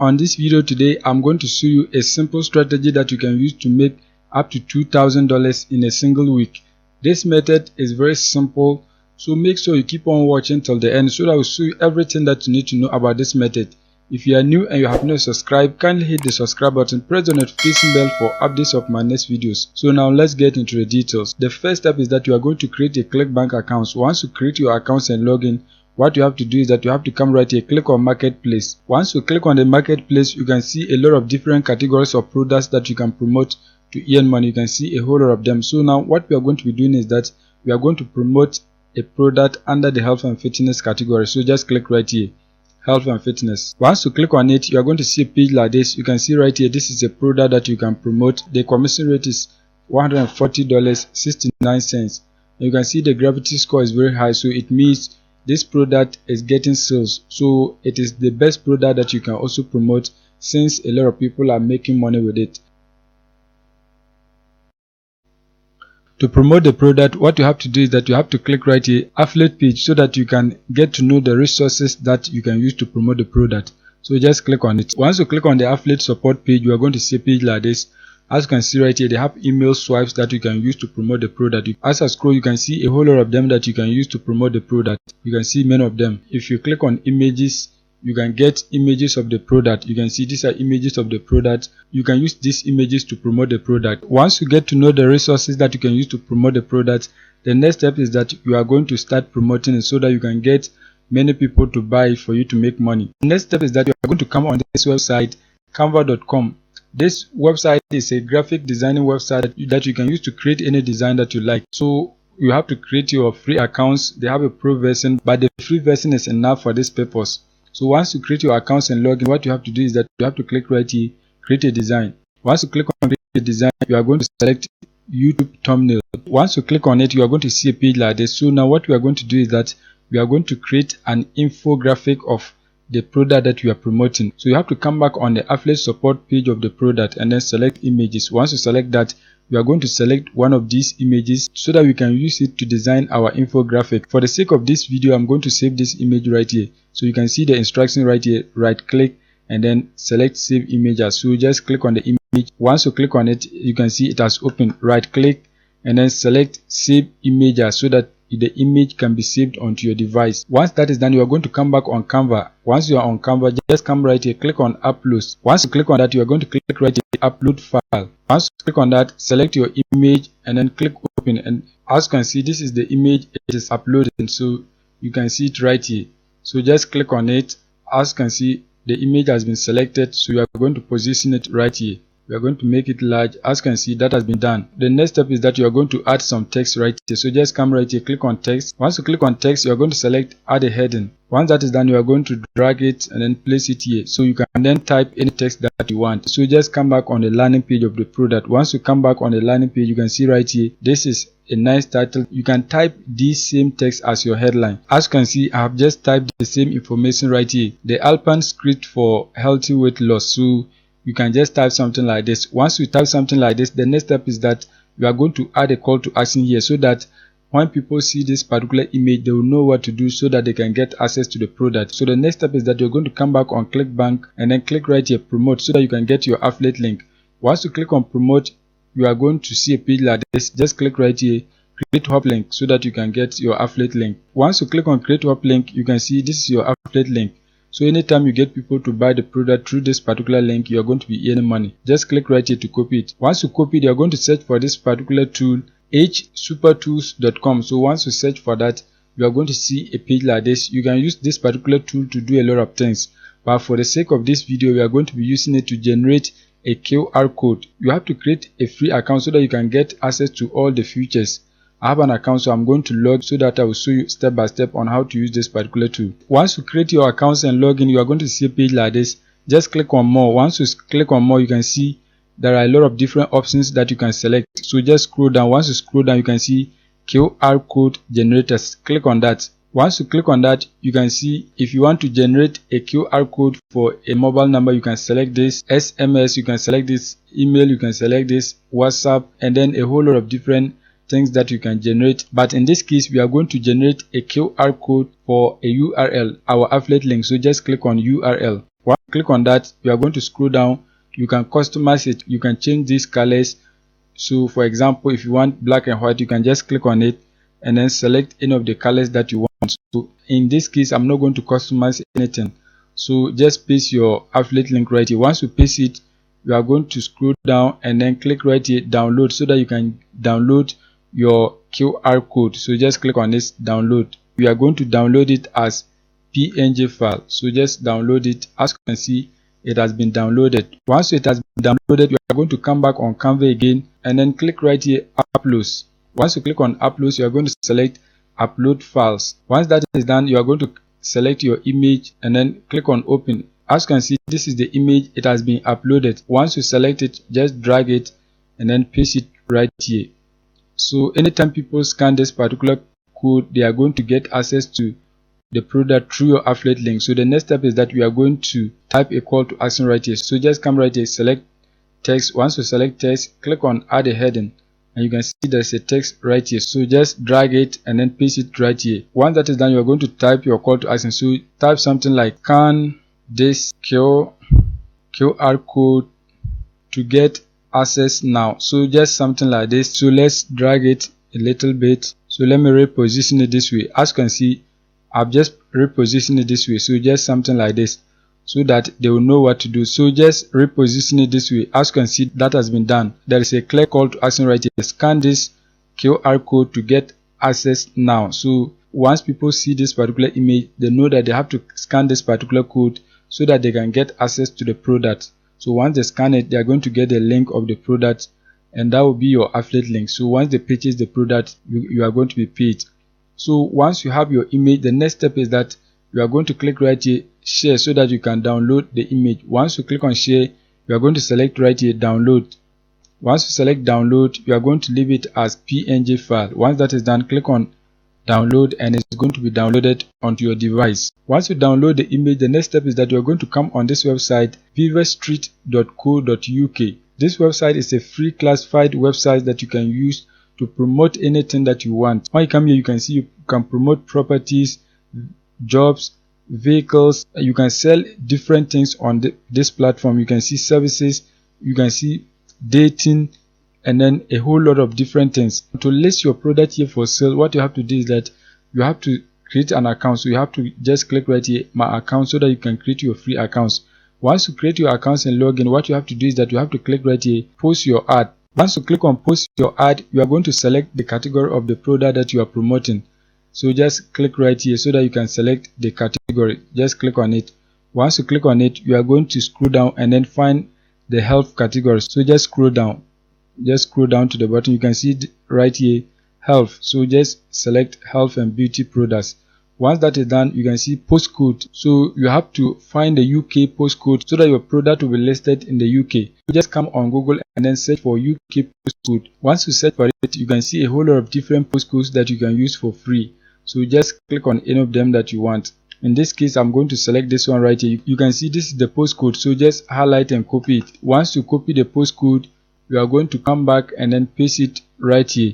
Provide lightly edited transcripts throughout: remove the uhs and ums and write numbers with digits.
On this video today, I'm going to show you a simple strategy that you can use to make up to $2,000 in a single week. This method is very simple, so make sure you keep on watching till the end so that I will show you everything that you need to know about this method. If you are new and you have not subscribed, kindly hit the subscribe button, press the notification bell for updates of my next videos. So now let's get into the details. The first step is that you are going to create a ClickBank account. So once you create your account and log in, what you have to do is that you have to come right here, click on marketplace. Once you click on the marketplace, you can see a lot of different categories of products that you can promote to earn money. You can see a whole lot of them. So now what we are going to be doing is that we are going to promote a product under the health and fitness category. So just click right here, health and fitness. Once you click on it, you are going to see a page like this. You can see right here, this is a product that you can promote. The commission rate is $140.69. You can see the gravity score is very high, so it means this product is getting sales. So it is the best product that you can also promote, since a lot of people are making money with it. To promote the product, what you have to do is that you have to click right here, affiliate page, so that you can get to know the resources that you can use to promote the product. So just click on it. Once you click on the affiliate support page, you are going to see a page like this. As you can see right here, they have email swipes that you can use to promote the product. As I scroll, you can see a whole lot of them that you can use to promote the product. You can see many of them. If you click on images, you can get images of the product. You can see these are images of the product. You can use these images to promote the product. Once you get to know the resources that you can use to promote the product, the next step is that you are going to start promoting it so that you can get many people to buy for you to make money. The next step is that you are going to come on this website, canva.com. This website is a graphic designing website that you can use to create any design that you like. So you have to create your free accounts. They have a pro version, but the free version is enough for this purpose. So once you create your accounts and log in, what you have to do is that you have to click right here, create a design. Once you click on create a design, you are going to select YouTube thumbnail. Once you click on it, you are going to see a page like this. So now what we are going to do is that we are going to create an infographic of the product that you are promoting. So you have to come back on the affiliate support page of the product and then select images. Once you select that, we are going to select one of these images so that we can use it to design our infographic. For the sake of this video, I'm going to save this image right here. So you can see the instruction right here, right click and then select save image as. So just click on the image. Once you click on it, you can see it has opened. Right click and then select save image as, so that the image can be saved onto your device. Once that is done, you are going to come back on Canva. Once you are on Canva, just come right here, click on upload. Once you click on that, you are going to click right here, upload file. Once you click on that, select your image and then click open. And as you can see, this is the image, it is uploaded, so you can see it right here. So just click on it. As you can see, the image has been selected, so you are going to position it right here. We are going to make it large. As you can see, that has been done. The next step is that you are going to add some text right here. So just come right here, click on text. Once you click on text, you are going to select add a heading. Once that is done, you are going to drag it and then place it here. So you can then type any text that you want. So just come back on the landing page of the product. Once you come back on the landing page, you can see right here, this is a nice title. You can type this same text as your headline. As you can see, I have just typed the same information right here. The Alpine script for healthy weight loss. So you can just type something like this. Once you type something like this, the next step is that you are going to add a call to action here, so that when people see this particular image, they will know what to do so that they can get access to the product. So the next step is that you're going to come back on ClickBank and then click right here, promote, so that you can get your affiliate link. Once you click on promote, you are going to see a page like this. Just click right here, create hop link, so that you can get your affiliate link. Once you click on create hop link, you can see this is your affiliate link. So anytime you get people to buy the product through this particular link, you are going to be earning money. Just click right here to copy it. Once you copy it, you are going to search for this particular tool, hsupertools.com. So once you search for that, you are going to see a page like this. You can use this particular tool to do a lot of things, but for the sake of this video, we are going to be using it to generate a QR code. You have to create a free account so that you can get access to all the features. I have an account, so I'm going to log so that I will show you step by step on how to use this particular tool. Once you create your accounts and log in, you are going to see a page like this. Just click on more. Once you click on more, you can see there are a lot of different options that you can select. So just scroll down. Once you scroll down, you can see QR code generators. Click on that. Once you click on that, you can see if you want to generate a QR code for a mobile number, you can select this. SMS, you can select this. Email, you can select this. WhatsApp, and then a whole lot of different things that you can generate. But in this case, we are going to generate a QR code for a URL, our affiliate link. So just click on URL. Once you click on that, you are going to scroll down. You can customize it. You can change these colors. So for example, if you want black and white, you can just click on it and then select any of the colors that you want. So in this case, I'm not going to customize anything. So just paste your affiliate link right here. Once you paste it, you are going to scroll down and then click right here, download, so that you can download your QR code. So just click on this, download. We are going to download it as PNG file. So just download it. As you can see, it has been downloaded. Once it has been downloaded, you are going to come back on Canva again and then click right here, uploads. Once you click on uploads, you are going to select upload files. Once that is done, you are going to select your image and then click on open. As you can see, this is the image. It has been uploaded. Once you select it, just drag it and then paste it right here. So anytime people scan this particular code, they are going to get access to the product through your affiliate link. So the next step is that we are going to type a call to action right here. So just come right here, select text. Once you select text, click on add a heading, and you can see there's a text right here. So just drag it and then paste it right here. Once that is done, you are going to type your call to action. So type something like scan this QR code to get access now. So just something like this. So let's drag it a little bit. So let me reposition it this way. As you can see, I've just repositioned it this way. So just something like this, so that they will know what to do. So just reposition it this way. As you can see, that has been done. There is a clear call to action right here. Scan this QR code to get access now. So once people see this particular image, they know that they have to scan this particular code so that they can get access to the product. So once they scan it, they are going to get the link of the product, and that will be your affiliate link. So once they purchase the product, you are going to be paid. So once you have your image, the next step is that you are going to click right here, share, so that you can download the image. Once you click on share, you are going to select right here, download. Once you select download, you are going to leave it as PNG file. Once that is done, click on download, and it's going to be downloaded onto your device. Once you download the image, the next step is that you are going to come on this website, viverstreet.co.uk. This website is a free classified website that you can use to promote anything that you want. When you come here, you can see you can promote properties, jobs, vehicles. You can sell different things on this platform. You can see services, you can see dating, and then a whole lot of different things. To list your product here for sale, what you have to do is that you have to create an account. So you have to just click right here, my account, so that you can create your free accounts. Once you create your accounts and log in, what you have to do is that you have to click right here, post your ad. Once you click on post your ad, you are going to select the category of the product that you are promoting. So just click right here so that you can select the category. Just click on it. Once you click on it, you are going to scroll down and then find the health category. So just scroll down. Just scroll down to the bottom. You can see right here, health. So just select health and beauty products. Once that is done, you can see postcode. So you have to find the UK postcode so that your product will be listed in the UK. You just come on Google and then search for UK postcode. Once you search for it, you can see a whole lot of different postcodes that you can use for free. So just click on any of them that you want. In this case, I'm going to select this one right here. You can see this is the postcode. So just highlight and copy it. Once you copy the postcode, you are going to come back and then paste it right here.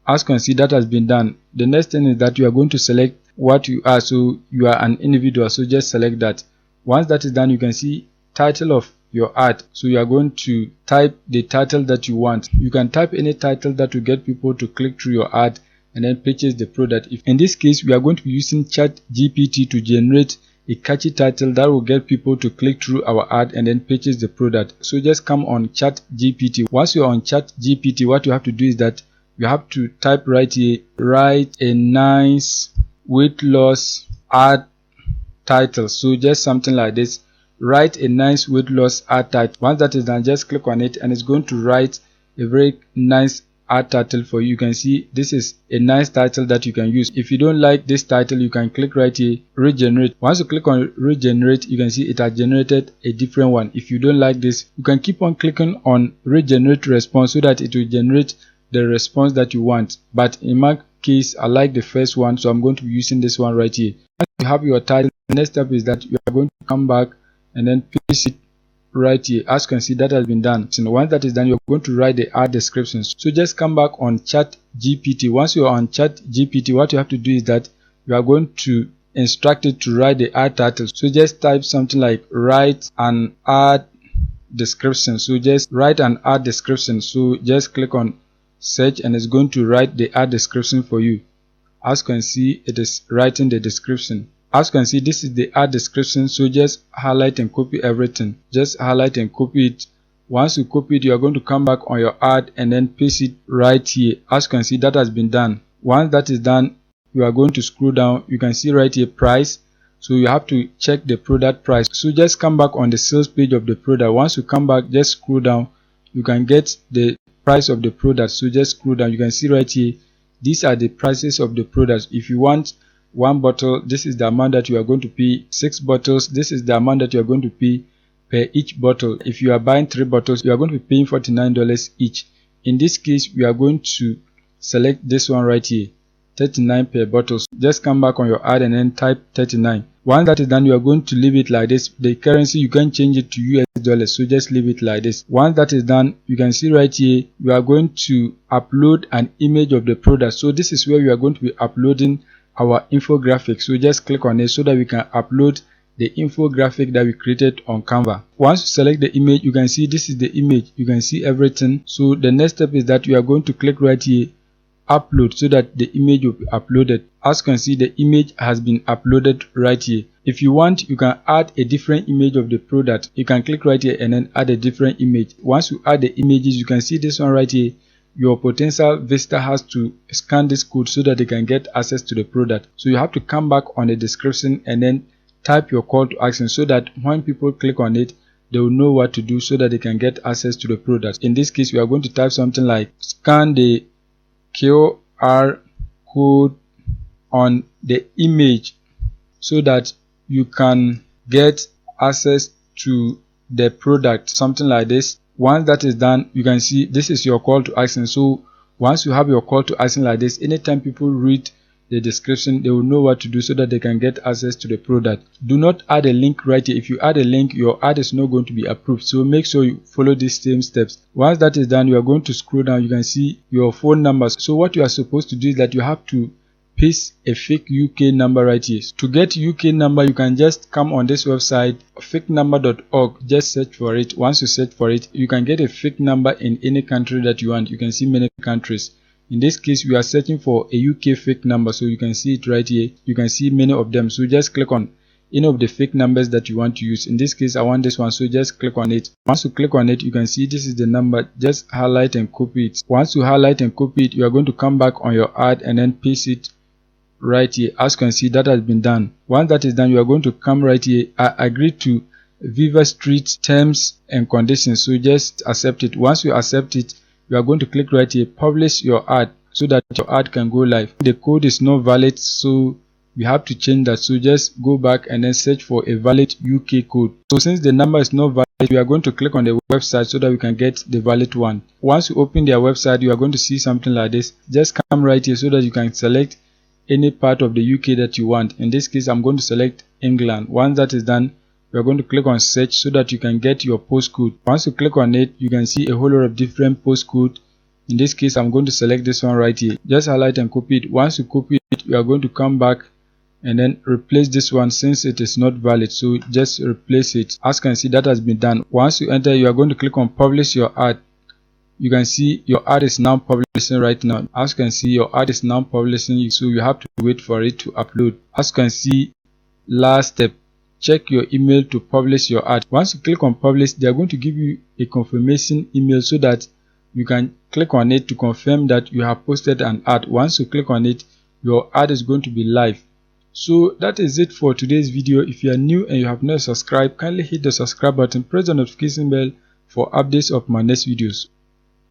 As you can see, that has been done. The next thing is that you are going to select what you are. So you are an individual, so just select that. Once that is done, you can see title of your ad. So you are going to type the title that you want. You can type any title that will get people to click through your ad and then purchase the product. In this case, we are going to be using ChatGTP to generate a catchy title that will get people to click through our ad and then purchase the product. So just come on ChatGPT. Once you're on ChatGPT, what you have to do is that you have to type right here, write a nice weight loss ad title. So just something like this, write a nice weight loss ad title. Once that is done, just click on it and it's going to write a very nice ad title for you. You can see this is a nice title that you can use. If you don't like this title, you can click right here, regenerate. Once you click on regenerate, you can see it has generated a different one. If you don't like this, you can keep on clicking on regenerate response so that it will generate the response that you want. But in my case, I like the first one, so I'm going to be using this one right here. Once you have your title, the next step is that you are going to come back and then paste it right here. As you can see, that has been done. So once that is done, you're going to write the ad descriptions. So just come back on ChatGPT. Once you're on ChatGPT, what you have to do is that you are going to instructed to write the ad title. So just type something like write an ad description. So just write an ad description. So just click on search and it's going to write the ad description for you. As you can see, it is writing the description. As you can see, this is the ad description. So just highlight and copy everything. Just highlight and copy it. Once you copy it, you are going to come back on your ad and then paste it right here. As you can see, that has been done. Once that is done, you are going to scroll down. You can see right here price. So you have to check the product price. So just come back on the sales page of the product. Once you come back, just scroll down. You can get the price of the product. So just scroll down. You can see right here, these are the prices of the products. If you want 1 bottle, this is the amount that you are going to pay. 6 bottles, this is the amount that you are going to pay per each bottle. If you are buying 3 bottles, you are going to be paying $49 each. In this case, we are going to select this one right here, 39 per bottle. Just come back on your ad and then type 39. Once that is done, you are going to leave it like this. The currency, you can change it to US dollars, so just leave it like this. Once that is done, you can see right here, you are going to upload an image of the product. So this is where we are going to be uploading our infographic. So just click on it so that we can upload the infographic that we created on Canva. Once you select the image, you can see this is the image. You can see everything. So the next step is that you are going to click right here, upload, so that the image will be uploaded. As you can see, the image has been uploaded right here. If you want, you can add a different image of the product. You can click right here and then add a different image. Once you add the images, you can see this one right here. Your potential visitor has to scan this code so that they can get access to the product. So you have to come back on the description and then type your call to action so that when people click on it, they will know what to do so that they can get access to the product. In this case, we are going to type something like scan the QR code on the image so that you can get access to the product, something like this. Once that is done, you can see this is your call to action. So once you have your call to action like this, anytime people read the description, they will know what to do so that they can get access to the product. Do not add a link right here. If you add a link, your ad is not going to be approved. So make sure you follow these same steps. Once that is done, you are going to scroll down. You can see your phone numbers. So what you are supposed to do is that you have to paste a fake UK number right here. To get UK number, you can just come on this website, fakenumber.org. Just search for it. Once you search for it, you can get a fake number in any country that you want. You can see many countries. In this case, we are searching for a UK fake number, so you can see it right here. You can see many of them. So just click on any of the fake numbers that you want to use. In this case, I want this one, so just click on it. Once you click on it, you can see this is the number. Just highlight and copy it. Once you highlight and copy it, you are going to come back on your ad and then paste it right here. As you can see, that has been done. Once that is done, you are going to come right here. I agree to Viva Street terms and conditions, so just accept it. Once you accept it, you are going to click right here, publish your ad, so that your ad can go live. The code is not valid, so we have to change that. So just go back and then search for a valid UK code. So since the number is not valid, we are going to click on the website so that we can get the valid one. Once you open their website, you are going to see something like this. Just come right here so that you can select any part of the UK that you want. In this case, I'm going to select England. Once that is done, we are going to click on search so that you can get your postcode. Once you click on it, you can see a whole lot of different postcode. In this case, I'm going to select this one right here. Just highlight and copy it. Once you copy it, you are going to come back and then replace this one since it is not valid. So just replace it. As you can see, that has been done. Once you enter, you are going to click on publish your ad. You can see your ad is now publishing right now. As you can see, your ad is now publishing, so you have to wait for it to upload. As you can see, last step, check your email to publish your ad. Once you click on publish, they are going to give you a confirmation email so that you can click on it to confirm that you have posted an ad. Once you click on it, your ad is going to be live. So that is it for today's video. If you are new and you have not subscribed, kindly hit the subscribe button, press the notification bell for updates of my next videos.